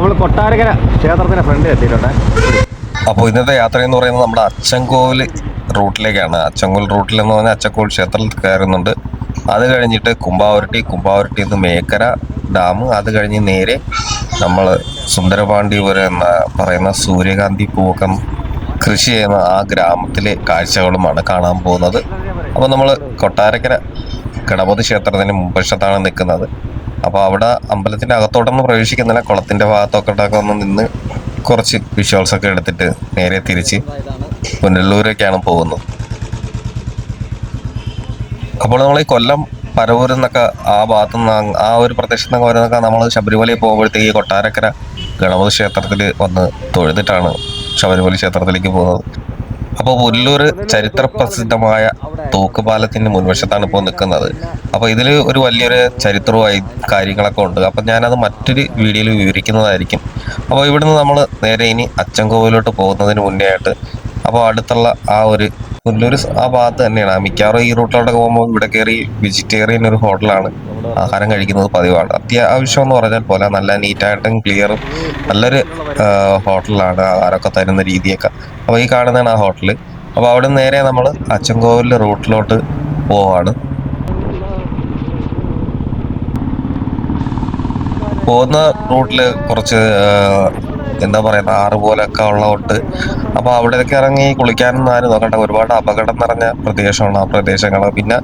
നമ്മൾ കൊട്ടാരക്കര ക്ഷേത്രത്തിന്റെ ഫ്രണ്ടിൽ എത്തിയിട്ടുണ്ട്. അപ്പോൾ ഇന്നത്തെ യാത്ര എന്ന് പറയുന്നത് നമ്മുടെ അച്ചൻകോവിൽ റൂട്ടിലേക്കാണ്. അച്ചൻകോവിൽ റൂട്ടിൽ എന്ന് പറഞ്ഞാൽ അച്ചൻകോവിൽ ക്ഷേത്രത്തിൽ കയറുന്നുണ്ട്. അത് കഴിഞ്ഞിട്ട് കുമ്പാവരട്ടിയിൽ നിന്ന് മേക്കര ഡാം, അത് കഴിഞ്ഞ് നേരെ നമ്മൾ സുന്ദരപാണ്ഡിപുരം എന്ന പറയുന്ന സൂര്യകാന്തി പൂവൊക്കെ കൃഷി ചെയ്യുന്ന ആ ഗ്രാമത്തിലെ കാഴ്ചകളുമാണ് കാണാൻ പോകുന്നത്. അപ്പോൾ നമ്മൾ കൊട്ടാരക്കര ഗണപതി ക്ഷേത്രത്തിന് മുൻവശത്താണ് നിൽക്കുന്നത്. അപ്പോൾ അവിടെ അമ്പലത്തിന്റെ അകത്തോട്ടൊന്നും പ്രവേശിക്കുന്നില്ല, കുളത്തിന്റെ ഭാഗത്തൊക്കെ ഒന്ന് നിന്ന് കുറച്ച് വിഷ്വൽസ് ഒക്കെ എടുത്തിട്ട് നേരെ തിരിച്ച് പുനലൂരേക്കാണ് പോകുന്നത്. അപ്പോൾ നമ്മൾ ഈ കൊല്ലം പരവൂരിൽ നിന്നൊക്കെ ആ ഭാഗത്തു നിന്ന് ആ ഒരു പ്രദേശത്ത് നിന്നൊക്കെ വരുന്നൊക്കെ നമ്മൾ ശബരിമലയിൽ പോകുമ്പോഴത്തേക്ക് ഈ കൊട്ടാരക്കര ഗണപതി ക്ഷേത്രത്തിൽ വന്ന് തൊഴുതിട്ടാണ് ശബരിമല ക്ഷേത്രത്തിലേക്ക് പോകുന്നത്. അപ്പോൾ പുല്ലൂർ ചരിത്ര പ്രസിദ്ധമായ തൂക്കുപാലത്തിന്റെ മുൻവശത്താണ് ഇപ്പോൾ നിൽക്കുന്നത്. അപ്പോൾ ഇതിൽ ഒരു വലിയൊരു ചരിത്രമായി കാര്യങ്ങളൊക്കെ ഉണ്ട്. അപ്പം ഞാനത് മറ്റൊരു വീഡിയോയിൽ വിവരിക്കുന്നതായിരിക്കും. അപ്പോൾ ഇവിടുന്ന് നമ്മൾ നേരെ ഇനി അച്ചൻകോവിലോട്ട് പോകുന്നതിന് മുന്നേ ആയിട്ട് അപ്പോൾ അടുത്തുള്ള ആ ഒരു പുല്ലൂർ ആ ഭാഗത്ത് തന്നെയാണ്. മിക്കവാറും ഈ റൂട്ടിലോട്ടൊക്കെ പോകുമ്പോൾ ഇവിടെ കയറി വെജിറ്റേറിയൻ ഒരു ഹോട്ടലാണ് ആഹാരം കഴിക്കുന്നത് പതിവാണ്. അത്യാവശ്യം എന്ന് പറഞ്ഞാൽ പോലെ നല്ല നീറ്റായിട്ടും ക്ലിയറും നല്ലൊരു ഹോട്ടലാണ് ആഹാരമൊക്കെ തരുന്ന രീതിയൊക്കെ. അപ്പോൾ ഈ കാണുന്നതാണ് ആ ഹോട്ടൽ. അപ്പോൾ അവിടെ നേരെ നമ്മൾ അച്ചൻകോവിൽ റൂട്ടിലോട്ട് പോവാണ്. പോകുന്ന റൂട്ടിൽ കുറച്ച് എന്താ പറയുക ആറ് പോലൊക്കെ ഉള്ളതുകൊണ്ട് അപ്പോൾ അവിടെയൊക്കെ ഇറങ്ങി കുളിക്കാനൊന്നും ആരും നോക്കണ്ട. ഒരുപാട് അപകടം നിറഞ്ഞ പ്രദേശമാണ് ആ പ്രദേശങ്ങൾ. പിന്നെ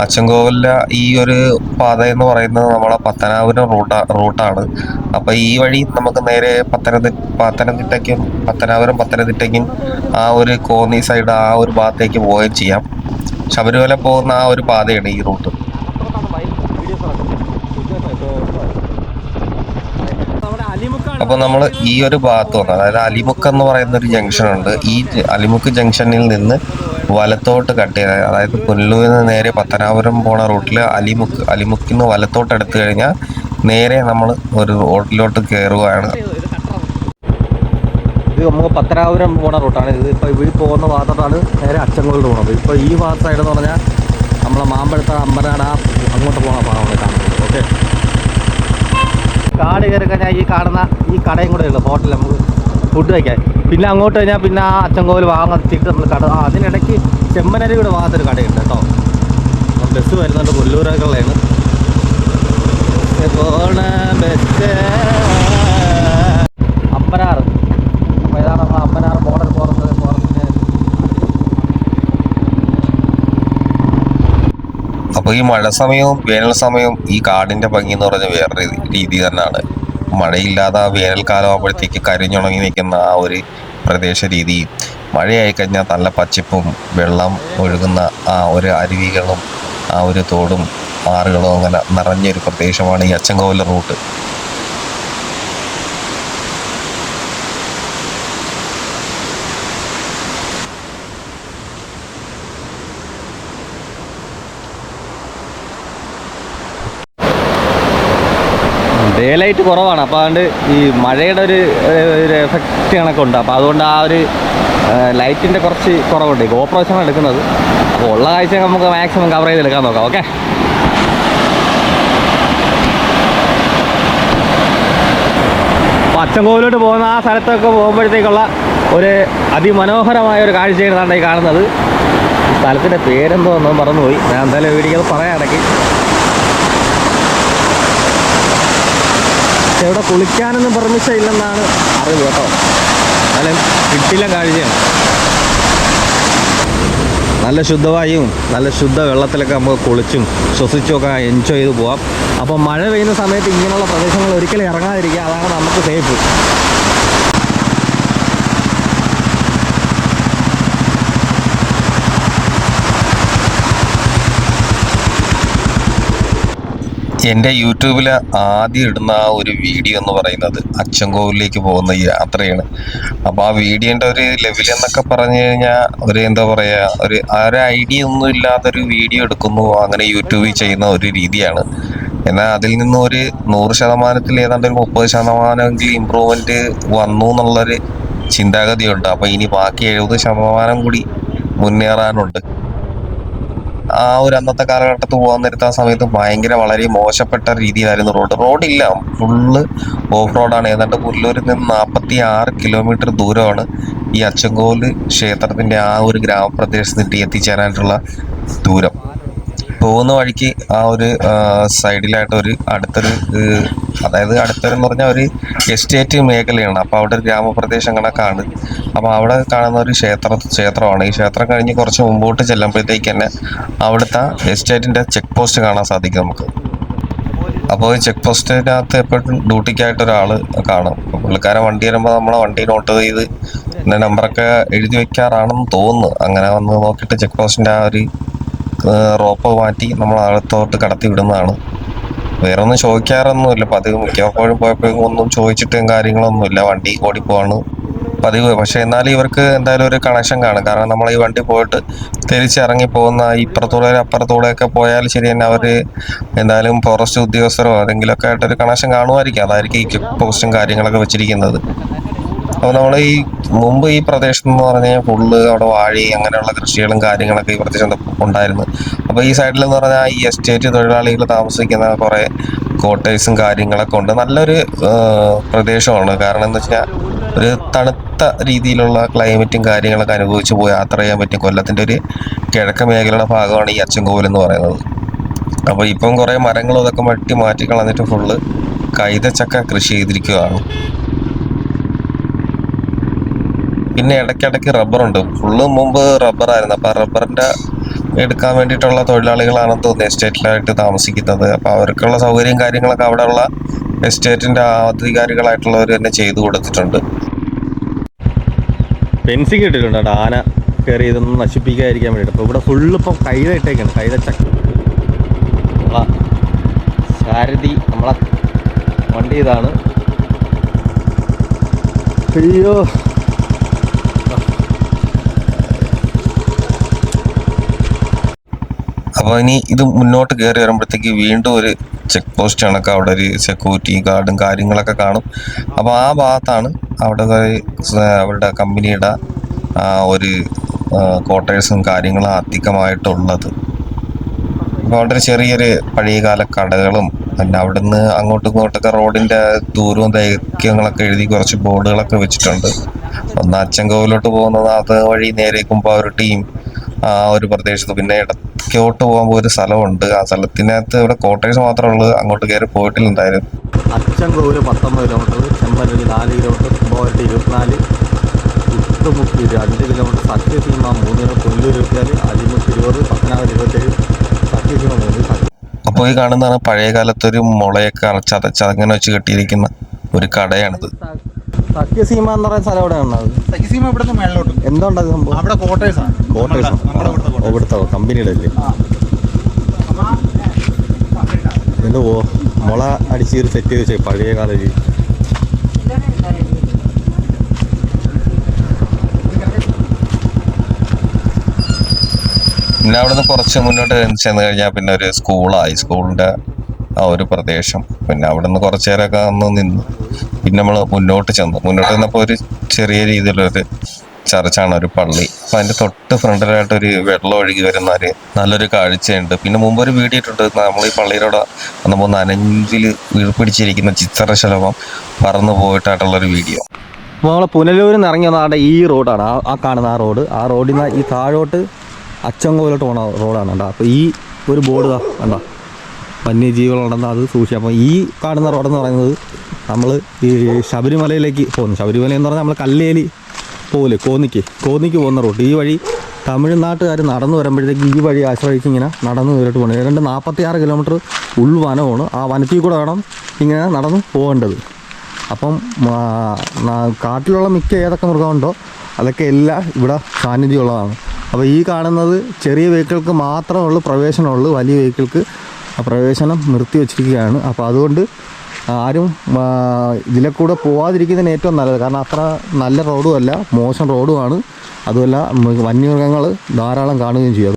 അച്ചൻകോവിലെ ഈ ഒരു പാത എന്ന് പറയുന്നത് നമ്മളെ പത്തനാപുരം റൂട്ടാണ്. അപ്പോൾ ഈ വഴി നമുക്ക് നേരെ പത്തനംതിട്ടയ്ക്കും ആ ഒരു കോന്നി സൈഡ് ആ ഒരു ഭാഗത്തേക്ക് പോവുകയും ചെയ്യാം. ശബരിമല പോകുന്ന ആ ഒരു പാതയാണ് ഈ റൂട്ട്. അപ്പോൾ നമ്മൾ ഈ ഒരു ഭാഗത്ത് വന്നു, അതായത് അലിമുക്ക് എന്ന് പറയുന്ന ഒരു ജംഗ്ഷൻ ഉണ്ട്. ഈ അലിമുക്ക് ജംഗ്ഷനിൽ നിന്ന് വലത്തോട്ട് കട്ട് ചെയ്ത്, അതായത് പുനലൂരിൽ നിന്ന് നേരെ പത്തനാപുരം പോണ റൂട്ടിൽ അലിമുക്കിൽ നിന്ന് വലത്തോട്ട് എടുത്തു കഴിഞ്ഞാൽ നേരെ നമ്മൾ ഒരു റോഡിലോട്ട് കയറുകയാണ്. ഇത് നമുക്ക് പത്തനാപുരം പോണ റൂട്ടാണ്. ഇത് ഇപ്പോൾ ഇവിടെ പോകുന്ന ഭാഗത്തോട്ടാണ് നേരെ അച്ചൻകോവിൽ പോകുന്നത്. ഇപ്പോൾ ഈ ഭാഗത്ത് സൈഡ് എന്ന് പറഞ്ഞാൽ നമ്മളെ മാമ്പഴത്ത അമ്പനാട് അങ്ങോട്ട് പോകുന്ന ഭാഗമാണ് കാണുന്നത്. ഓക്കെ, കാട് കയറി കഴിഞ്ഞാൽ ഈ കാണുന്ന ഈ കടയും കൂടെ ഉള്ളു ഹോട്ടൽ നമുക്ക് ഫുഡ് കഴിക്കാൻ. പിന്നെ അങ്ങോട്ട് കഴിഞ്ഞാൽ പിന്നെ ആ അച്ചൻകോവിൽ ഭാഗത്തിട്ട് നമ്മൾ കട, അതിനിടയ്ക്ക് ചെമ്മനരിയുടെ ഭാഗത്തൊരു കടയുണ്ട് കേട്ടോ. ബസ് വരുന്നുണ്ട് കൊല്ലൂരൊക്കെയുള്ളതാണ്. ബസ് അമ്പനാറ്, അപ്പോൾ ഇതാണ് നമ്മൾ അമ്പനാറ് ബോർഡർ ഫോറസ്റ്റിന്. അപ്പോൾ ഈ മഴ സമയവും വേനൽ സമയവും ഈ കാടിന്റെ ഭംഗി എന്ന് പറഞ്ഞാൽ വേറെ രീതി തന്നെയാണ്. മഴയില്ലാതെ വേനൽക്കാലം ആകുമ്പോഴത്തേക്ക് കരിഞ്ഞുണങ്ങി നിൽക്കുന്ന ആ ഒരു പ്രദേശ രീതി, മഴയായി കഴിഞ്ഞാൽ നല്ല പച്ചപ്പും വെള്ളം ഒഴുകുന്ന ആ ഒരു അരുവികളും ആ ഒരു തോടും ആറുകളും അങ്ങനെ നിറഞ്ഞൊരു പ്രദേശമാണ് ഈ അച്ചൻകോവിൽ റൂട്ട്. ഡേ ലൈറ്റ് കുറവാണ്, അപ്പോൾ അതുകൊണ്ട് ഈ മഴയുടെ ഒരു എഫക്റ്റ് കണക്ക് ഉണ്ട്. അപ്പോൾ അതുകൊണ്ട് ആ ഒരു ലൈറ്റിൻ്റെ കുറച്ച് കുറവുണ്ട്. ഗോപ്രോഷനാണ് എടുക്കുന്നത്. അപ്പോൾ ഉള്ള കാഴ്ച നമുക്ക് മാക്സിമം കവർ ചെയ്തെടുക്കാൻ നോക്കാം. ഓക്കെ, അപ്പോൾ അച്ചൻകോവിലോട്ട് പോകുന്ന ആ സ്ഥലത്തൊക്കെ പോകുമ്പോഴത്തേക്കുള്ള ഒരു അതിമനോഹരമായ ഒരു കാഴ്ചയാണ് ഈ കാണുന്നത്. സ്ഥലത്തിൻ്റെ പേരെന്തോന്നും മറന്നുപോയി. ഞാൻ എന്തായാലും വീഡിയോ പറയാം ഇടയ്ക്ക്. പക്ഷെ ഇവിടെ കുളിക്കാനൊന്നും പെർമിഷൻ ഇല്ലെന്നാണ് അറിവ് കേട്ടോ. എന്നാലും കിട്ടില്ല കാഴ്ചയാണ്. നല്ല ശുദ്ധവായും നല്ല ശുദ്ധ വെള്ളത്തിലൊക്കെ നമുക്ക് കുളിച്ചും ശ്വസിച്ചും ഒക്കെ എൻജോയ് ചെയ്ത് പോവാം. അപ്പോൾ മഴ പെയ്യുന്ന സമയത്ത് ഇങ്ങനെയുള്ള പ്രദേശങ്ങൾ ഒരിക്കലും ഇറങ്ങാതിരിക്കുക, അതാണ് നമുക്ക് സേഫ്. എൻ്റെ യൂട്യൂബിൽ ആദ്യം ഇടുന്ന ആ ഒരു വീഡിയോ എന്ന് പറയുന്നത് അച്ചൻകോവിലേക്ക് പോകുന്ന ഈ യാത്രയാണ്. അപ്പോൾ ആ വീഡിയോൻ്റെ ഒരു ലെവൽ എന്നൊക്കെ പറഞ്ഞു കഴിഞ്ഞാൽ ഒരു എന്താ പറയുക, ഒരു ഐഡിയ ഒന്നും ഇല്ലാത്തൊരു വീഡിയോ എടുക്കുന്നു, അങ്ങനെ യൂട്യൂബിൽ ചെയ്യുന്ന ഒരു രീതിയാണ്. എന്നാൽ അതിൽ നിന്നും ഒരു 100% ഏതാണ്ട് ഒരു 30% ഇമ്പ്രൂവ്മെൻറ്റ് വന്നു എന്നുള്ളൊരു ചിന്താഗതിയുണ്ട്. അപ്പോൾ ഇനി ബാക്കി 70% കൂടി മുന്നേറാനുണ്ട്. ആ ഒരു അന്നത്തെ കാലഘട്ടത്തിൽ പോകാൻ നേരത്തെ ആ സമയത്ത് ഭയങ്കര വളരെ മോശപ്പെട്ട രീതിയിലായിരുന്നു റോഡില്ല, ഫുള്ള് ഓഫ് റോഡാണ്. ഏതാണ്ട് പുല്ലൂരിൽ നിന്ന് 46 കിലോമീറ്റർ ദൂരമാണ് ഈ അച്ചൻകോവിൽ ക്ഷേത്രത്തിന്റെ ആ ഒരു ഗ്രാമപ്രദേശത്ത് എത്തിച്ചേരാനായിട്ടുള്ള ദൂരം. പോകുന്ന വഴിക്ക് ആ ഒരു സൈഡിലായിട്ട് ഒരു അടുത്തൊരു അതായത് അടുത്തൊരെന്ന് പറഞ്ഞാൽ ഒരു എസ്റ്റേറ്റ് മേഖലയാണ്. അപ്പോൾ അവിടെ ഒരു ഗ്രാമപ്രദേശം കണക്കാണ്. അപ്പോൾ അവിടെ കാണുന്ന ഒരു ക്ഷേത്രമാണ്. ഈ ക്ഷേത്രം കഴിഞ്ഞ് കുറച്ച് മുമ്പോട്ട് ചെല്ലുമ്പോഴത്തേക്ക് തന്നെ അവിടുത്തെ എസ്റ്റേറ്റിന്റെ ചെക്ക് പോസ്റ്റ് കാണാൻ സാധിക്കും നമുക്ക്. അപ്പോൾ ഈ ചെക്ക് പോസ്റ്റിനകത്ത് എപ്പോഴും ഡ്യൂട്ടിക്കായിട്ട് ഒരാൾ കാണും. അപ്പോൾ പുള്ളിക്കാരൻ വണ്ടി വരുമ്പോൾ നമ്മളെ വണ്ടി നോട്ട് ചെയ്ത് നമ്പറൊക്കെ എഴുതി വെക്കാറാണെന്ന് തോന്നുന്നു. അങ്ങനെ വന്ന് നോക്കിയിട്ട് ചെക്ക് പോസ്റ്റിന്റെ ആ ഒരു റോപ്പ് മാറ്റി നമ്മൾ അകത്തോട്ട് കടത്തി വിടുന്നതാണ്. വേറെ ഒന്നും ചോദിക്കാറൊന്നുമില്ല പതിവ്. മിക്കപ്പോഴും പോയപ്പോഴും ഒന്നും ചോദിച്ചിട്ടും കാര്യങ്ങളൊന്നുമില്ല, വണ്ടി ഓടിപ്പോവാണ് പതിവ്. പക്ഷെ എന്നാലും ഇവർക്ക് എന്തായാലും ഒരു കണക്ഷൻ കാണും. കാരണം നമ്മൾ ഈ വണ്ടി പോയിട്ട് തിരിച്ചിറങ്ങി പോകുന്ന ഇപ്പുറത്തൂടെ അപ്പുറത്തൂടെയൊക്കെ പോയാൽ ശരി തന്നെ അവർ എന്തായാലും ഫോറസ്റ്റ് ഉദ്യോഗസ്ഥരോ ഏതെങ്കിലുമൊക്കെ ആയിട്ടൊരു കണക്ഷൻ കാണുമായിരിക്കും. അതായിരിക്കും ഈ ചെക്ക് പോസ്റ്റും കാര്യങ്ങളൊക്കെ വെച്ചിരിക്കുന്നത്. അപ്പോൾ നമ്മൾ ഈ മുമ്പ് ഈ പ്രദേശം എന്ന് പറഞ്ഞാൽ ഫുള്ള് അവിടെ വാഴി അങ്ങനെയുള്ള കൃഷികളും കാര്യങ്ങളൊക്കെ ഈ പ്രദേശം ഉണ്ടായിരുന്നു. അപ്പോൾ ഈ സൈഡിൽ എന്ന് പറഞ്ഞാൽ ഈ എസ്റ്റേറ്റ് തൊഴിലാളികൾ താമസിക്കുന്ന കുറേ കോട്ടേഴ്സും കാര്യങ്ങളൊക്കെ ഉണ്ട്. നല്ലൊരു പ്രദേശമാണ്. കാരണം എന്ന് വെച്ചാൽ ഒരു തണുത്ത രീതിയിലുള്ള ക്ലൈമറ്റും കാര്യങ്ങളൊക്കെ അനുഭവിച്ച് പോയി യാത്ര ചെയ്യാൻ പറ്റും. കൊല്ലത്തിൻ്റെ ഒരു കിഴക്ക് മേഖലയുടെ ഭാഗമാണ് ഈ അച്ചൻകോവിൽ എന്ന് പറയുന്നത്. അപ്പോൾ ഇപ്പം കുറേ മരങ്ങളും ഇതൊക്കെ മാറ്റി കളഞ്ഞിട്ട് ഫുള്ള് കൈതച്ചക്ക കൃഷി ചെയ്തിരിക്കുകയാണ്. പിന്നെ ഇടയ്ക്കിടയ്ക്ക് റബ്ബറുണ്ട്. ഫുള്ള് മുമ്പ് റബ്ബറായിരുന്നു. അപ്പോൾ റബ്ബറിൻ്റെ എടുക്കാൻ വേണ്ടിയിട്ടുള്ള തൊഴിലാളികളാണെന്ന് തോന്നുന്നു എസ്റ്റേറ്റിലായിട്ട് താമസിക്കുന്നത്. അപ്പോൾ അവർക്കുള്ള സൗകര്യം കാര്യങ്ങളൊക്കെ അവിടെയുള്ള എസ്റ്റേറ്റിൻ്റെ അധികാരികളായിട്ടുള്ളവർ തന്നെ ചെയ്തു കൊടുത്തിട്ടുണ്ട്. ഫെൻസിങ് ഇട്ടിട്ടുണ്ട് കേട്ടോ, ആന കയറി ഇതൊന്നും നശിപ്പിക്കാതിരിക്കാൻ വേണ്ടിയിട്ട്. അപ്പോൾ ഇവിടെ ഫുള്ള് ഇപ്പം കൈത ഇട്ടേക്കാണ്, കൈതച്ചക്ക. നമ്മളെ സാരഥി നമ്മളെ വണ്ടി ഇതാണ്. അയ്യോ, അപ്പോൾ ഇനി ഇത് മുന്നോട്ട് കയറി വരുമ്പോഴത്തേക്ക് വീണ്ടും ഒരു ചെക്ക് പോസ്റ്റ് കണക്ക് അവിടെ ഒരു സെക്യൂരിറ്റി ഗാർഡും കാര്യങ്ങളൊക്കെ കാണും. അപ്പോൾ ആ ഭാഗത്താണ് അവിടെ അവരുടെ കമ്പനിയുടെ ഒരു ക്വാർട്ടേഴ്സും കാര്യങ്ങളും അധികമായിട്ടുള്ളത്. അപ്പോൾ അവിടെ ഒരു ചെറിയൊരു പഴയകാല കടകളും പിന്നെ അവിടുന്ന് അങ്ങോട്ടും ഇങ്ങോട്ടൊക്കെ റോഡിൻ്റെ ദൂരവും ദൈർഘ്യങ്ങളൊക്കെ എഴുതി കുറച്ച് ബോർഡുകളൊക്കെ വെച്ചിട്ടുണ്ട്. ഒന്ന് അച്ചൻകോവിലോട്ട് പോകുന്നത് അത് വഴി നേരെ കുമ്പാവൂർ ആ ഒരു പ്രദേശത്ത്, പിന്നെ ഇടയ്ക്കോട്ട് പോകുമ്പോൾ ഒരു സ്ഥലമുണ്ട്. ആ സ്ഥലത്തിനകത്ത് ഇവിടെ ക്വാർട്ടേഴ്സ് മാത്രമേ ഉള്ളൂ, അങ്ങോട്ട് കയറി പോയിട്ടില്ലായിരുന്നു. Achankovil 19 kilometre, Chempalloor 4 kilometre, Kumbavoor 24, Uttumukku 2 kilometre, Sathyaseema 3, Pulloor 24, Ajimukku 20, Pathanapuram 27, Sathyaseema 3. അപ്പോൾ ഈ കാണുന്നതാണ് പഴയ കാലത്തൊരു മുളയൊക്കെ ചതങ്ങനെ വെച്ച് കെട്ടിയിരിക്കുന്ന ഒരു കടയാണിത്. സത്യസീമ എന്ന് പറയുന്ന സ്ഥലം എവിടെയാണ്? സത്യസീമ ഇവിടുന്ന് മേളിലോട്ട് എന്തുണ്ടത് സംഭവം? അവിടെ കോട്ടേഴ്സാണ്. ഇവിടുത്തെ കമ്പനിയുടെ അല്ലേ? എന്തോ മുള അടിച്ച് സെറ്റ് ചെയ്ത് വെച്ചേ പഴയ കാല രീതി. പിന്നെ അവിടുന്ന് കുറച്ച് മുന്നോട്ട് ചെന്ന് കഴിഞ്ഞാൽ പിന്നെ ഒരു സ്കൂളായി, സ്കൂളിൻ്റെ ആ ഒരു പ്രദേശം. പിന്നെ അവിടുന്ന് കുറച്ച് നേരമൊക്കെ നിന്ന് പിന്നെ നമ്മൾ മുന്നോട്ട് ചെന്നപ്പോൾ ഒരു ചെറിയ രീതിയിലൊരു ചർച്ചാണ്, ഒരു പള്ളി. അപ്പം അതിൻ്റെ തൊട്ട് ഫ്രണ്ടിലായിട്ട് ഒരു വെള്ളം ഒഴുകി വരുന്ന ഒരു നല്ലൊരു കാഴ്ചയുണ്ട്. പിന്നെ മുമ്പ് ഒരു വീഡിയോ ഇട്ടിട്ട് നമ്മൾ ഈ പള്ളിയിലൂടെ വന്നപ്പോൾ നനഞ്ചിൽ വീർപ്പിടിച്ചിരിക്കുന്ന ചിത്രശലഭം പറന്നു പോയിട്ടായിട്ടുള്ളൊരു വീഡിയോ. അപ്പോൾ നമ്മൾ പുനലൂരിൽ നിന്ന് ഇറങ്ങി വന്ന ഈ റോഡാണ്, ആ കാണുന്ന ആ റോഡിൽ നിന്ന് ഈ താഴോട്ട് അച്ചൻകോവിലോട്ട് പോകുന്ന റോഡാണ് കേട്ടോ. അപ്പോൾ ഈ ഒരു ബോർഡ് കണ്ടോ, വന്യജീവികളുണ്ടെന്ന് അത് സൂക്ഷിക്കാം. അപ്പോൾ ഈ കാണുന്ന റോഡെന്ന് പറയുന്നത് നമ്മൾ ഈ ശബരിമലയിലേക്ക് പോകുന്നു. ശബരിമല എന്ന് പറഞ്ഞാൽ നമ്മൾ കല്ലേലി പോകില്ലേ, കോന്നിക്ക് പോകുന്ന റൂട്ട്. ഈ വഴി തമിഴ്നാട്ടുകാർ നടന്നു വരുമ്പോഴത്തേക്ക് ഈ വഴി ആശ്രയിച്ച് ഇങ്ങനെ നടന്നു കയറിട്ട് പോകുന്നത്. ഏതാണ്ട് 46 കിലോമീറ്റർ ഉൾവനമാണ്. ആ വനത്തിൽ കൂടെ വേണം ഇങ്ങനെ നടന്ന് പോകേണ്ടത്. അപ്പം കാട്ടിലുള്ള മിക്ക ഏതൊക്കെ മൃഗമുണ്ടോ അതൊക്കെ എല്ലാം ഇവിടെ സാന്നിധ്യമുള്ളതാണ്. അപ്പോൾ ഈ കാണുന്നത് ചെറിയ വെഹിക്കിൾക്ക് മാത്രമുള്ള പ്രവേശനമുള്ളൂ, വലിയ വെഹിക്കിൾക്ക് പ്രവേശനം നിർത്തി വച്ചിരിക്കുകയാണ്. അപ്പോൾ അതുകൊണ്ട് ആരും ഇതിലെ കൂടെ പോവാതിരിക്കുന്നതിന് ഏറ്റവും നല്ലത്. കാരണം അത്ര നല്ല റോഡുമല്ല, മോശം റോഡുമാണ്. അതുമല്ല വന്യമൃഗങ്ങൾ ധാരാളം കാണുകയും ചെയ്യും.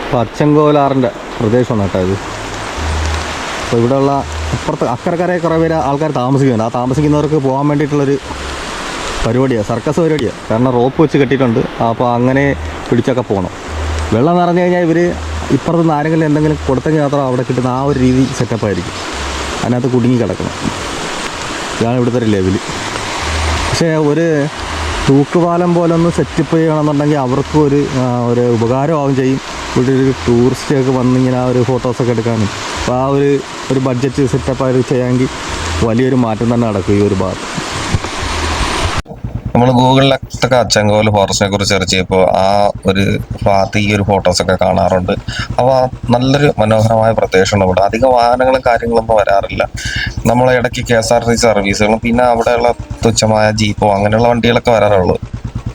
അപ്പോൾ അച്ചൻകോവിലാറിൻ്റെ പ്രദേശമാണ് കേട്ടോ ഇത്. അപ്പോൾ ഇവിടെയുള്ള അപ്പുറത്ത് അക്കരക്കരെ കുറേ പേര് ആൾക്കാർ താമസിക്കുന്നുണ്ട്. ആ താമസിക്കുന്നവർക്ക് പോകാൻ വേണ്ടിയിട്ടുള്ളൊരു പരിപാടിയാണ്, സർക്കസ് പരിപാടിയാണ്. കാരണം റോപ്പ് വെച്ച് കെട്ടിയിട്ടുണ്ട്. അപ്പോൾ അങ്ങനെ പിടിച്ചൊക്കെ പോകണം. വെള്ളം നിറഞ്ഞു കഴിഞ്ഞാൽ ഇവർ ഇപ്പുറത്ത് നിന്ന് ആരെങ്കിലും എന്തെങ്കിലും കൊടുത്തെങ്കിൽ മാത്രം അവിടെ കിട്ടുന്ന ആ ഒരു രീതി സെറ്റപ്പായിരിക്കും. അതിനകത്ത് കുടുങ്ങി കിടക്കണം. ഇതാണ് ഇവിടുത്തെ ഒരു ലെവൽ. പക്ഷേ ഒരു തൂക്കുപാലം പോലെ ഒന്ന് സെറ്റപ്പ് ചെയ്യണമെന്നുണ്ടെങ്കിൽ അവർക്കും ഒരു ഉപകാരമാവും ചെയ്യും. ഇവിടെ ഒരു ടൂറിസ്റ്റൊക്കെ വന്നിങ്ങനെ ആ ഒരു ഫോട്ടോസൊക്കെ എടുക്കാനും അപ്പോൾ ആ ഒരു ബഡ്ജറ്റ് സെറ്റപ്പായിട്ട് ചെയ്യാമെങ്കിൽ വലിയൊരു മാറ്റം തന്നെ നടക്കും ഈ ഒരു ഭാഗത്ത്. നമ്മൾ ഗൂഗിളിലൊക്കെ അച്ചൻകോവിൽ ഫോറസ്റ്റിനെ കുറിച്ച് സെർച്ച് ചെയ്യുമ്പോൾ ആ ഒരു ഭാഗത്ത് ഈ ഒരു ഫോട്ടോസൊക്കെ കാണാറുണ്ട്. അപ്പോൾ നല്ലൊരു മനോഹരമായ പ്രദേശമാണ് ഇവിടെ. അധികം വാഹനങ്ങളും കാര്യങ്ങളൊന്നും വരാറില്ല. നമ്മൾ ഇടയ്ക്ക് KSRTC സർവീസുകളും പിന്നെ അവിടെയുള്ള തുച്ഛമായ ജീപ്പോ അങ്ങനെയുള്ള വണ്ടികളൊക്കെ വരാറുള്ളൂ.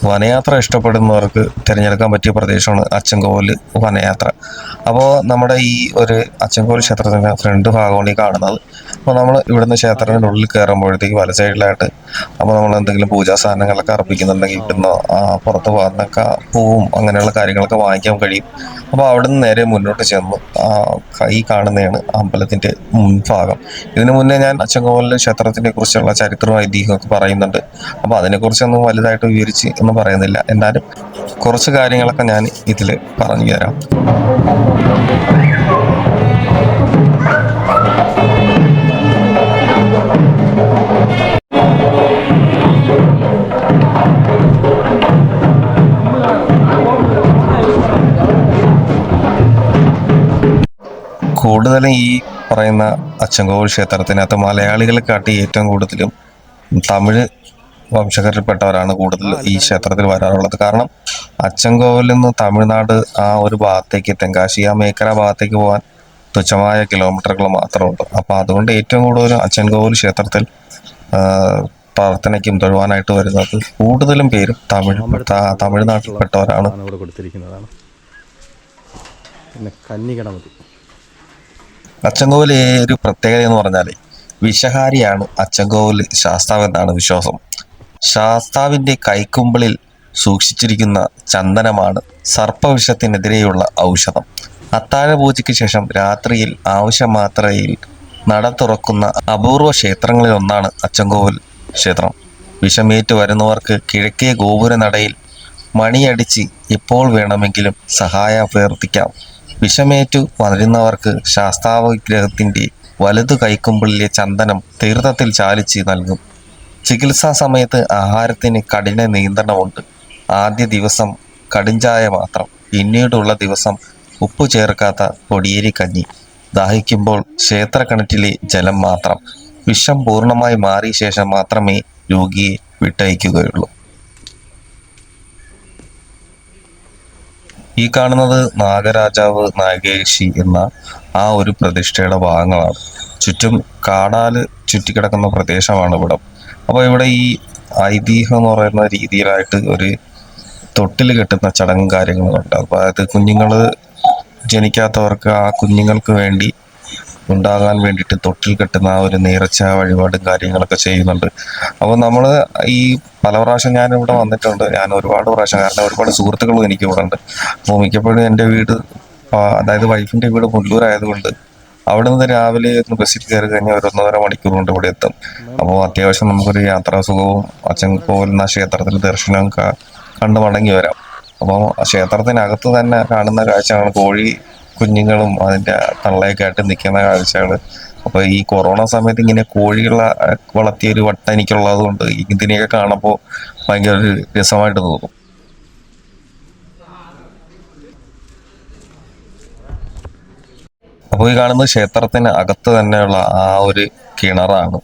വനയാത്ര ഇഷ്ടപ്പെടുന്നവർക്ക് തിരഞ്ഞെടുക്കാൻ പറ്റിയ പ്രദേശമാണ് അച്ചൻകോവിൽ വനയാത്ര. അപ്പോൾ നമ്മുടെ ഈ ഒരു അച്ചൻകോവിൽ ക്ഷേത്രത്തിൻ്റെ ഫ്രണ്ട് ഭാഗമാണ് ഈ കാണുന്നത്. അപ്പോൾ നമ്മൾ ഇവിടുന്ന് ക്ഷേത്രത്തിൻ്റെ ഉള്ളിൽ കയറുമ്പോഴത്തേക്ക് വല സൈഡിലായിട്ട് അപ്പോൾ നമ്മൾ എന്തെങ്കിലും പൂജാ സാധനങ്ങളൊക്കെ അർപ്പിക്കുന്നുണ്ടെങ്കിൽ ഇവിടുന്ന് പുറത്ത് പോകുന്നൊക്കെ പൂവും അങ്ങനെയുള്ള കാര്യങ്ങളൊക്കെ വാങ്ങിക്കാൻ കഴിയും. അപ്പോൾ അവിടെ നിന്ന് നേരെ മുന്നോട്ട് ചെന്ന് ഈ കാണുന്നതാണ് അമ്പലത്തിൻ്റെ മുൻഭാഗം. ഇതിനു മുന്നേ ഞാൻ അച്ചൻകോവിൽ ക്ഷേത്രത്തിനെ കുറിച്ചുള്ള ചരിത്രവും ഐതിഹ്യമൊക്കെ പറയുന്നുണ്ട്. അപ്പോൾ അതിനെക്കുറിച്ചൊന്നും വലുതായിട്ട് വിവരിച്ച് ഒന്നും പറയുന്നില്ല. എന്നാലും കുറച്ച് കാര്യങ്ങളൊക്കെ ഞാൻ ഇതിൽ പറഞ്ഞു തരാം. കൂടുതലും ഈ പറയുന്ന അച്ചൻകോവിൽ ക്ഷേത്രത്തിനകത്ത് മലയാളികളെ കാട്ടി ഏറ്റവും കൂടുതലും തമിഴ് വംശകരിൽപ്പെട്ടവരാണ് കൂടുതൽ ഈ ക്ഷേത്രത്തിൽ വരാറുള്ളത്. കാരണം അച്ചൻകോവിൽ നിന്ന് തമിഴ്നാട് ആ ഒരു ഭാഗത്തേക്ക് തെങ്കാശി ആ മേഖല ഭാഗത്തേക്ക് പോകാൻ തുച്ഛമായ കിലോമീറ്ററുകൾ മാത്രമുണ്ട്. അപ്പോൾ അതുകൊണ്ട് ഏറ്റവും കൂടുതൽ അച്ചൻകോവിൽ ക്ഷേത്രത്തിൽ പ്രാർത്ഥനയ്ക്കും തൊഴുവാനായിട്ട് വരുന്നത് കൂടുതലും പേരും തമിഴ്നാട്ടിൽപ്പെട്ടവരാണ്. ഇവിടെ കൊടുത്തിരിക്കുന്നതാണ്. പിന്നെ കന്നിഗണപതി. അച്ചൻകോവിൽ ഒരു പ്രത്യേകത എന്ന് പറഞ്ഞാൽ വിഷഹാരിയാണ് അച്ചൻകോവിൽ ശാസ്താവ് എന്നാണ് വിശ്വാസം. ശാസ്താവിൻ്റെ കൈക്കുമ്പിളിൽ സൂക്ഷിച്ചിരിക്കുന്ന ചന്ദനമാണ് സർപ്പവിഷത്തിനെതിരെയുള്ള ഔഷധം. അത്താഴ പൂജയ്ക്ക് ശേഷം രാത്രിയിൽ ആവശ്യം മാത്രയിൽ നട തുറക്കുന്ന അപൂർവ ക്ഷേത്രങ്ങളിൽ ഒന്നാണ് അച്ചൻകോവിൽ ക്ഷേത്രം. വിഷമേറ്റ് വരുന്നവർക്ക് കിഴക്കേ ഗോപുര നടയിൽ മണിയടിച്ച് എപ്പോൾ വേണമെങ്കിലും സഹായം അഭ്യർത്ഥിക്കാം. വിഷമേറ്റു വരുന്നവർക്ക് ശാസ്താവ് വിഗ്രഹത്തിൻ്റെ വലതു കൈക്കുമ്പിളിലെ ചന്ദനം തീർത്ഥത്തിൽ ചാലിച്ച് നൽകും. ചികിത്സാ സമയത്ത് ആഹാരത്തിന് കഠിന നിയന്ത്രണമുണ്ട്. ആദ്യ ദിവസം കടുംചായ മാത്രം, പിന്നീടുള്ള ദിവസം ഉപ്പ് ചേർക്കാത്ത പൊടിയേരി കഞ്ഞി. ദാഹിക്കുമ്പോൾ ക്ഷേത്രക്കിണറ്റിലെ ജലം മാത്രം. വിഷം പൂർണ്ണമായി മാറിയ ശേഷം മാത്രമേ രോഗിയെ വിട്ടയക്കുകയുള്ളൂ. ഈ കാണുന്നത് നാഗരാജാവ് നാഗേഷി എന്ന ആ ഒരു പ്രതിഷ്ഠയുടെ ഭാഗങ്ങളാണ്. ചുറ്റും കാടാല് ചുറ്റിക്കിടക്കുന്ന പ്രദേശമാണ് ഇവിടെ. അപ്പോൾ ഇവിടെ ഈ ഐതിഹ്യം എന്ന് പറയുന്ന രീതിയിലായിട്ട് ഒരു തൊട്ടിൽ കെട്ടുന്ന ചടങ്ങും കാര്യങ്ങളുണ്ട്. അപ്പോൾ അതായത് കുഞ്ഞുങ്ങൾ ജനിക്കാത്തവർക്ക് ആ കുഞ്ഞുങ്ങൾക്ക് വേണ്ടി ഉണ്ടാകാൻ വേണ്ടിയിട്ട് തൊട്ടിൽ കെട്ടുന്ന ആ ഒരു നേർച്ച വഴിപാടും കാര്യങ്ങളൊക്കെ ചെയ്യുന്നുണ്ട്. അപ്പോൾ നമ്മൾ ഈ പല പ്രാവശ്യം ഞാനിവിടെ വന്നിട്ടുണ്ട്. ഞാൻ ഒരുപാട് പ്രാവശ്യം, കാരണം ഒരുപാട് സുഹൃത്തുക്കളും എനിക്ക് ഇവിടെ ഉണ്ട്. അപ്പോൾ മിക്കപ്പോഴും എൻ്റെ വീട് അതായത് വൈഫിൻ്റെ വീട് മുല്ലൂരായതുകൊണ്ട് അവിടെ നിന്ന് രാവിലെ ഒന്ന് ബസ്സിൽ കയറി കഴിഞ്ഞാൽ ഒരു 1.5 മണിക്കൂർ കൊണ്ട് ഇവിടെ എത്തും. അപ്പോൾ അത്യാവശ്യം നമുക്കൊരു യാത്രാസുഖവും അച്ചൻകോവിൽ എന്ന ക്ഷേത്രത്തിൽ ദർശനം കണ്ടു മടങ്ങി വരാം. അപ്പോൾ ക്ഷേത്രത്തിനകത്ത് തന്നെ കാണുന്ന കാഴ്ചയാണ് കോഴി കുഞ്ഞുങ്ങളും അതിൻ്റെ തള്ളയൊക്കെ ആയിട്ട് നിൽക്കുന്ന കാഴ്ചകൾ. അപ്പോൾ ഈ കൊറോണ സമയത്ത് ഇങ്ങനെ കോഴികളെ വളർത്തിയൊരു വട്ടം എനിക്കുള്ളത് കൊണ്ട് ഇതിനെയൊക്കെ കാണുമ്പോൾ ഭയങ്കര ഒരു രസമായിട്ട് തോന്നും. അപ്പോൾ ഈ കാണുന്നത് ക്ഷേത്രത്തിന് അകത്ത് തന്നെയുള്ള ആ ഒരു കിണറാണ്.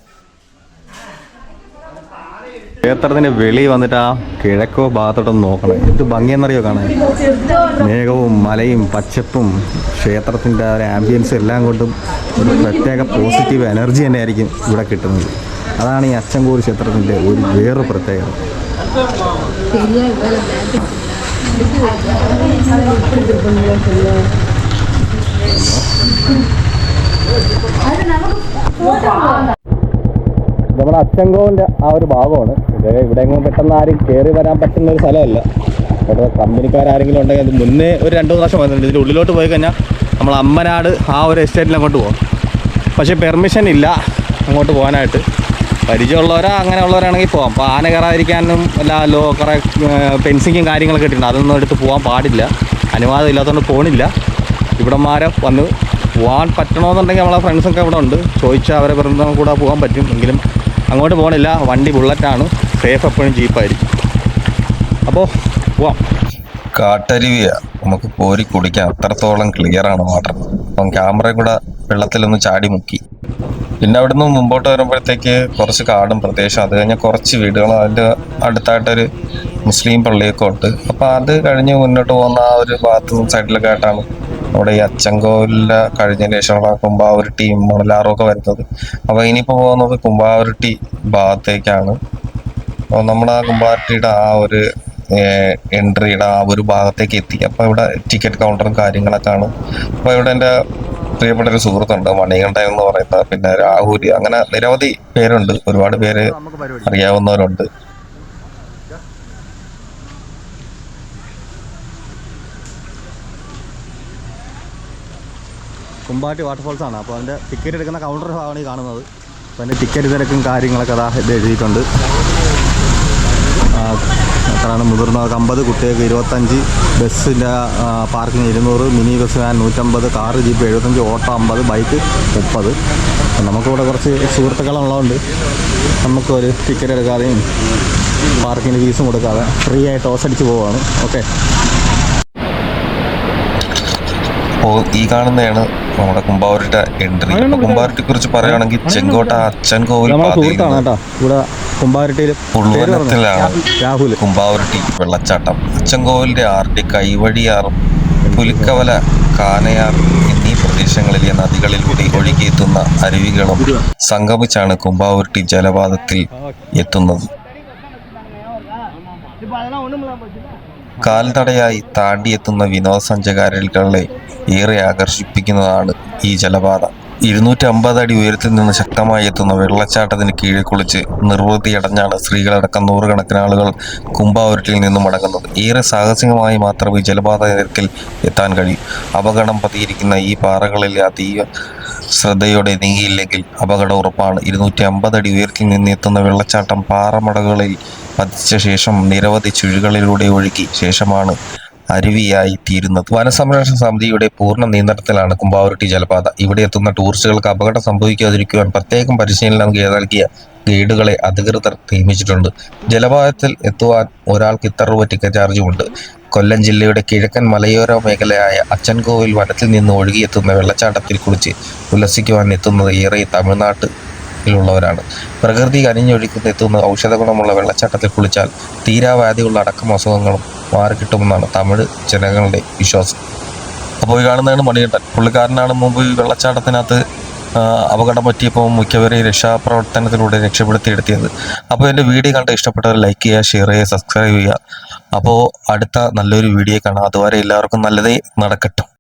ക്ഷേത്രത്തിൻ്റെ വെളി വന്നിട്ട് ആ കിഴക്കോ ഭാഗത്തോട്ടൊന്ന് നോക്കണം. എന്ത് ഭംഗിയെന്നറിയോ കാണാൻ. മേഘവും മലയും പച്ചപ്പും ക്ഷേത്രത്തിൻ്റെ ആ ഒരു ആംബിയൻസ് എല്ലാം കൊണ്ടും ഒരു പ്രത്യേക പോസിറ്റീവ് എനർജി തന്നെ ആയിരിക്കും ഇവിടെ കിട്ടുന്നത്. അതാണ് ഈ അച്ചൻകോവിൽ ക്ഷേത്രത്തിൻ്റെ ഒരു വേറെ പ്രത്യേകത. നമ്മുടെ അച്ചൻകോവിൻ്റെ ആ ഒരു ഭാഗമാണ് ഇത്. ഇവിടെ എങ്ങും പെട്ടെന്ന് ആരും കയറി വരാൻ പറ്റുന്ന ഒരു സ്ഥലമല്ല. ഇവിടെ കമ്പനിക്കാരെങ്കിലും ഉണ്ടെങ്കിൽ അത് മുന്നേ ഒരു 2 പ്രാവശ്യം വന്നിട്ടുണ്ട്. ഇതിൻ്റെ ഉള്ളിലോട്ട് പോയി കഴിഞ്ഞാൽ നമ്മൾ അമ്മനാട് ആ ഒരു എസ്റ്റേറ്റിൽ അങ്ങോട്ട് പോകും. പക്ഷേ പെർമിഷൻ ഇല്ല അങ്ങോട്ട് പോകാനായിട്ട്. പരിചയമുള്ളവരോ അങ്ങനെയുള്ളവരാണെങ്കിൽ പോകാം. അപ്പോൾ ആന കയറാതിരിക്കാനും എല്ലാ കുറേ ഫെൻസിങ്ങും കാര്യങ്ങളൊക്കെ ഇട്ടിട്ടുണ്ട്. അതൊന്നും എടുത്ത് പോകാൻ പാടില്ല, അനുവാദം ഇല്ലാത്തതുകൊണ്ട് പോകണില്ല. ഇവിടന്മാരെ വന്ന് പോകാൻ പറ്റണമെന്നുണ്ടെങ്കിൽ നമ്മളെ ഫ്രണ്ട്സൊക്കെ ഇവിടെ ഉണ്ട്, ചോദിച്ചാൽ അവരെ വെറുതെ കൂടെ പോകാൻ പറ്റും. എങ്കിലും അങ്ങോട്ട് പോകണില്ല. വണ്ടി ബുള്ളറ്റാണ്, സേഫ് എപ്പോഴും ജീപ്പായിരിക്കും. അപ്പോൾ പോവാം. കാട്ടരുവിയ നമുക്ക് കോരി കുടിക്കാം, അത്രത്തോളം ക്ലിയറാണ് വാട്ടർ. അപ്പം ക്യാമറ കൂടെ വെള്ളത്തിലൊന്ന് ചാടി മുക്കി. പിന്നെ അവിടുന്ന് മുമ്പോട്ട് വരുമ്പോഴത്തേക്ക് കുറച്ച് കാടും പ്രദേശം, അത് കഴിഞ്ഞാൽ കുറച്ച് വീടുകൾ, അതിൻ്റെ അടുത്തായിട്ടൊരു മുസ്ലിം പള്ളിയൊക്കെ ഉണ്ട്. അപ്പം അത് കഴിഞ്ഞ് മുന്നോട്ട് പോകുന്ന ആ ഒരു ഭാഗത്ത് സൈഡിലൊക്കെ ആയിട്ടാണ് അവിടെ ഈ അച്ചൻകോവിലിൻ്റെ കഴിഞ്ഞതിന് ശേഷമുള്ള കുമ്പാവുരുട്ടി മണലാറും ഒക്കെ വരുന്നത്. അപ്പോൾ ഇനിയിപ്പോൾ പോകുന്നത് കുമ്പാവുരുട്ടി ഭാഗത്തേക്കാണ്. അപ്പോൾ നമ്മൾ ആ കുമ്പാവുരുട്ടിയുടെ ആ ഒരു എൻട്രിയുടെ ആ ഒരു ഭാഗത്തേക്ക് എത്തി. അപ്പോൾ ഇവിടെ ടിക്കറ്റ് കൗണ്ടറും കാര്യങ്ങളൊക്കെ ആണ്. അപ്പോൾ ഇവിടെ എൻ്റെ പ്രിയപ്പെട്ട ഒരു സുഹൃത്തുണ്ട്, മണികണ്ഠൻ എന്ന് പറയുന്നത്, പിന്നെ രാഹുൽ, അങ്ങനെ നിരവധി പേരുണ്ട്, ഒരുപാട് പേര് അറിയാവുന്നവരുണ്ട്. കുമ്പാട്ടി വാട്ടർഫോൾസ് ആണ്. അപ്പോൾ അതിൻ്റെ ടിക്കറ്റ് എടുക്കുന്ന കൗണ്ടർ ഭാഗമാണ് ഈ കാണുന്നത്. അപ്പോൾ അതിൻ്റെ ടിക്കറ്റ് തിരക്കും കാര്യങ്ങളൊക്കെ അതാ ഇത് എഴുതിയിട്ടുണ്ട്. എത്രയാണ് മുതിർന്നവർക്ക് 50, കുട്ടികൾക്ക് 25, ബസ്സിൻ്റെ parking 200, mini bus van 150, car jeep 75, auto 50, bike 30. നമുക്കിവിടെ കുറച്ച് സുഹൃത്തുക്കളുള്ളതുകൊണ്ട് നമുക്കൊരു ടിക്കറ്റ് എടുക്കാതെയും പാർക്കിങ്ങിന് ഫീസും കൊടുക്കാതെ ഫ്രീ ആയിട്ട് ടോസ് അടിച്ച് പോവുകയാണ്. ഓക്കെ, അപ്പോൾ ഈ കാണുന്നതാണ് നമ്മുടെ കുമ്പാവൂരിന്റെ എൻട്രി. കുമ്പാവൂരിനെ കുറിച്ച് പറയുകയാണെങ്കിൽ ചെങ്കോട്ട അച്ചൻകോവിൽ സുഹൃത്താണ് കേട്ടോ ഇവിടെ കുമ്പാവൂരിട്ടിയിൽ. രാഹുൽ കുമ്പാവൂരിട്ടി വെള്ളച്ചാട്ടം, അച്ചൻകോവിലിന്റെ ആർട്ടി, കൈവഴിയാറും പുലിക്കവല, കാനയാർ എന്നീ പ്രദേശങ്ങളിലെ നദികളിലൂടെ ഒഴുകിയെത്തുന്ന അരുവികളും സംഗമിച്ചാണ് കുമ്പാവൂരിട്ടി ജലപാതത്തിൽ എത്തുന്നത്. കാൽനടയായി താണ്ടിയെത്തുന്ന വിനോദസഞ്ചാരികളെ ഏറെ ആകർഷിപ്പിക്കുന്നതാണ് ഈ ജലപാത. 250 അടി ഉയരത്തിൽ നിന്ന് ശക്തമായി എത്തുന്ന വെള്ളച്ചാട്ടത്തിന് കീഴിൽ കുളിച്ച് നിർവൃതിയടഞ്ഞാണ് സ്ത്രീകളടക്കം നൂറുകണക്കിന് ആളുകൾ കുമ്പാവൂരിട്ടിയിൽ നിന്നും മടങ്ങുന്നത്. ഏറെ സാഹസികമായി മാത്രമേ ജലപാത നിരക്കിൽ എത്താൻ കഴിയൂ. അപകടം പതിയിരിക്കുന്ന ഈ പാറകളിൽ അതീവ ശ്രദ്ധയോടെ നീങ്ങിയില്ലെങ്കിൽ അപകടം ഉറപ്പാണ്. 250 അടി ഉയരത്തിൽ നിന്ന് എത്തുന്ന വെള്ളച്ചാട്ടം പാറമടകളിൽ പതിച്ച ശേഷം നിരവധി ചുഴികളിലൂടെ ഒഴുകി ശേഷമാണ് അരുവിയായി തീരുന്നത്. വനസംരക്ഷണ സമിതിയുടെ പൂർണ്ണ നിയന്ത്രണത്തിലാണ് കുമ്പാവൂരിട്ടി ജലപാത. ഇവിടെ എത്തുന്ന ടൂറിസ്റ്റുകൾക്ക് അപകടം സംഭവിക്കാതിരിക്കുവാൻ പ്രത്യേകം പരിശീലനം നൽകിയ ഗൈഡുകളെ അധികൃതർ നിയമിച്ചിട്ടുണ്ട്. ജലപാതത്തിൽ എത്തുവാൻ ഒരാൾക്ക് ഇത്ര രൂപ ടിക്കറ്റ് ചാർജുമുണ്ട്. കൊല്ലം ജില്ലയുടെ കിഴക്കൻ മലയോര മേഖലയായ അച്ചൻകോവിൽ വനത്തിൽ നിന്ന് ഒഴുകിയെത്തുന്ന വെള്ളച്ചാട്ടത്തിൽ കുളിച്ച് ഉല്ലസിക്കുവാൻ എത്തുന്നത് ഏറെ തമിഴ്നാട്ടിലുള്ളവരാണ്. പ്രകൃതി കനിഞ്ഞൊഴുക്കുന്ന ഔഷധ ഗുണമുള്ള വെള്ളച്ചാട്ടത്തിൽ കുളിച്ചാൽ തീരാവ്യാധികളുടെ അടക്കം അസുഖങ്ങളും മാറിക്കിട്ടുമെന്നാണ് തമിഴ് ജനങ്ങളുടെ വിശ്വാസം. അപ്പോൾ ഈ കാണുന്നതാണ് മണികണ്ഠൻ. പുള്ളിക്കാരനാണ് മുമ്പ് ഈ വെള്ളച്ചാട്ടത്തിനകത്ത് അപകടം പറ്റിയപ്പോൾ മിക്കവരെയും രക്ഷാപ്രവർത്തനത്തിലൂടെ രക്ഷപ്പെടുത്തിയെടുത്തിയത്. അപ്പോൾ എൻ്റെ വീഡിയോ കണ്ട് ഇഷ്ടപ്പെട്ടവർ ലൈക്ക് ചെയ്യുക, ഷെയർ ചെയ്യുക, സബ്സ്ക്രൈബ് ചെയ്യുക. അപ്പോൾ അടുത്ത നല്ലൊരു വീഡിയോ കാണാം. അതുവരെ എല്ലാവർക്കും നല്ലതേ നടക്കട്ടെ.